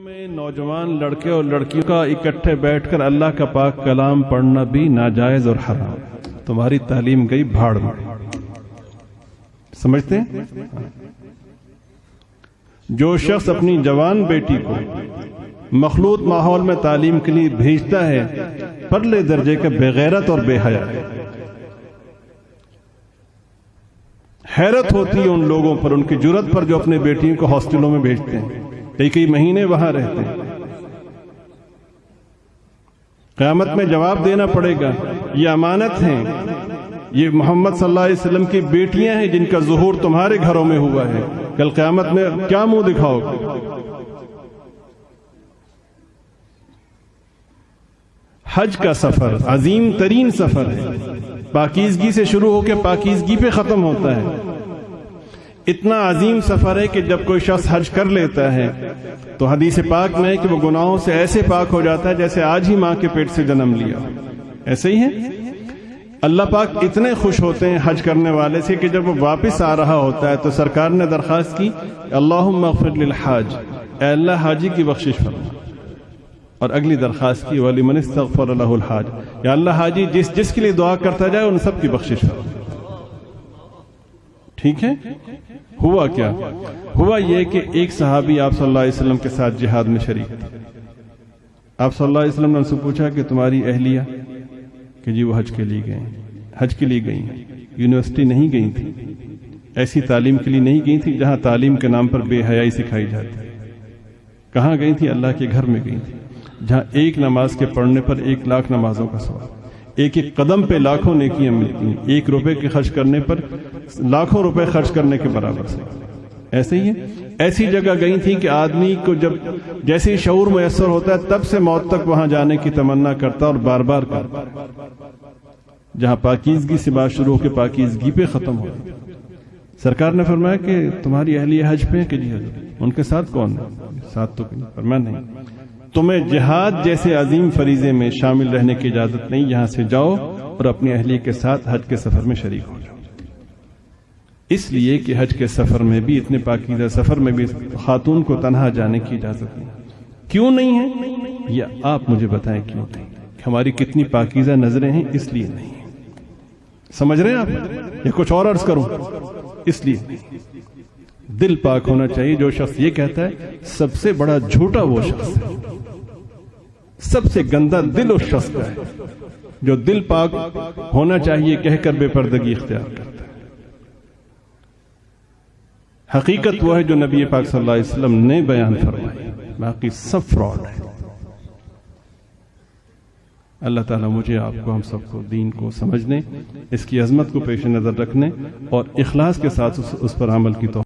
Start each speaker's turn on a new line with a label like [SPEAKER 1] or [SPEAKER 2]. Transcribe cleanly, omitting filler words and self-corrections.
[SPEAKER 1] میں نوجوان لڑکے اور لڑکیوں کا اکٹھے بیٹھ کر اللہ کا پاک کلام پڑھنا بھی ناجائز اور حرام. تمہاری تعلیم گئی بھاڑ میں. سمجھتے ہیں؟ جو شخص اپنی جوان بیٹی کو مخلوط ماحول میں تعلیم کے لیے بھیجتا ہے پرلے درجے کا بےغیرت اور بے حیا ہے. حیرت ہوتی ہے ان لوگوں پر، ان کی جرت پر جو اپنے بیٹیوں کو ہاسٹلوں میں بھیجتے ہیں، کئی مہینے وہاں رہتے ہیں. قیامت میں جواب دینا پڑے گا. یہ امانت ہیں، یہ محمد صلی اللہ علیہ وسلم کی بیٹیاں ہیں جن کا ظہور تمہارے گھروں میں ہوا ہے. کل قیامت میں کیا منہ دکھاؤ گے؟ حج کا سفر عظیم ترین سفر ہے. پاکیزگی سے شروع ہو کے پاکیزگی پہ ختم ہوتا ہے. اتنا عظیم سفر ہے کہ جب کوئی شخص حج کر لیتا ہے تو حدیث پاک میں ہے کہ وہ گناہوں سے ایسے پاک ہو جاتا ہے جیسے آج ہی ماں کے پیٹ سے جنم لیا. ایسے ہی ہے. اللہ پاک اتنے خوش ہوتے ہیں حج کرنے والے سے کہ جب وہ واپس آ رہا ہوتا ہے تو سرکار نے درخواست کی اللہم اغفر للحاج، اے اللہ حاجی کی بخشش فرما. اور اگلی درخواست کی وَلِمَنِ اسْتَغْفَرَ لَهُ الْحَاجِ، یا اللہ حاجی جس کے لیے دعا کرتا جائے ان سب کی بخشش فرما. ٹھیک ہے؟ ہوا کیا؟ ہوا یہ کہ ایک صحابی آپ صلی اللہ علیہ وسلم کے ساتھ جہاد میں شریک تھے. آپ صلی اللہ علیہ وسلم نے ان سے پوچھا کہ تمہاری اہلیہ؟ کہ جی وہ حج کے لیے گئیں. حج کے لیے گئی ہیں، یونیورسٹی نہیں گئی تھی، ایسی تعلیم کے لیے نہیں گئی تھی جہاں تعلیم کے نام پر بے حیائی سکھائی جاتی. کہاں گئی تھی؟ اللہ کے گھر میں گئی تھی، جہاں ایک نماز کے پڑھنے پر 1,00,000 نمازوں کا ثواب، ایک قدم پہ لاکھوں نیکیاں ملتی ہیں، 1 روپے کے خرچ کرنے پر لاکھوں روپے خرچ کرنے کے برابر سے. ایسے ہی ہے. ایسی جگہ گئی تھی کہ آدمی کو جب جیسے ہی شعور میسر ہوتا ہے تب سے موت تک وہاں جانے کی تمنا کرتا اور بار بار کرتا. جہاں پاکیزگی سے بات شروع ہو کے پاکیزگی پہ ختم ہو. سرکار نے فرمایا کہ تمہاری اہلیہ حج پہ؟ کہ جی حضرت. ان کے ساتھ کون ہے؟ ساتھ تو فرمایا نہیں. تمہیں جہاد جیسے عظیم فریضے میں شامل رہنے کی اجازت نہیں. یہاں سے جاؤ اور اپنی اہلیہ کے ساتھ حج کے سفر میں شریک ہو جاؤ. اس لیے کہ حج کے سفر میں بھی، اتنے پاکیزہ سفر میں بھی خاتون کو تنہا جانے کی اجازت نہیں. کیوں نہیں ہے؟ یا آپ مجھے بتائیں کیوں نہیں؟ ہماری کتنی پاکیزہ نظریں ہیں اس لیے نہیں. سمجھ رہے ہیں آپ؟ یا کچھ اور عرض کروں؟ اس لیے دل پاک ہونا چاہیے. جو شخص یہ کہتا ہے سب سے بڑا جھوٹا وہ شخص ہے. سب سے گندا دل اس شخص کا ہے جو دل پاک ہونا چاہیے کہہ کر بے پردگی اختیار کرتا ہے. حقیقت وہ ہے جو نبی پاک صلی اللہ علیہ وسلم نے بیان فرمائی، باقی سب فراڈ ہے. اللہ تعالیٰ مجھے آپ کو، ہم سب کو دین کو سمجھنے، اس کی عظمت کو پیش نظر رکھنے اور اخلاص کے ساتھ اس پر عمل کی توفیق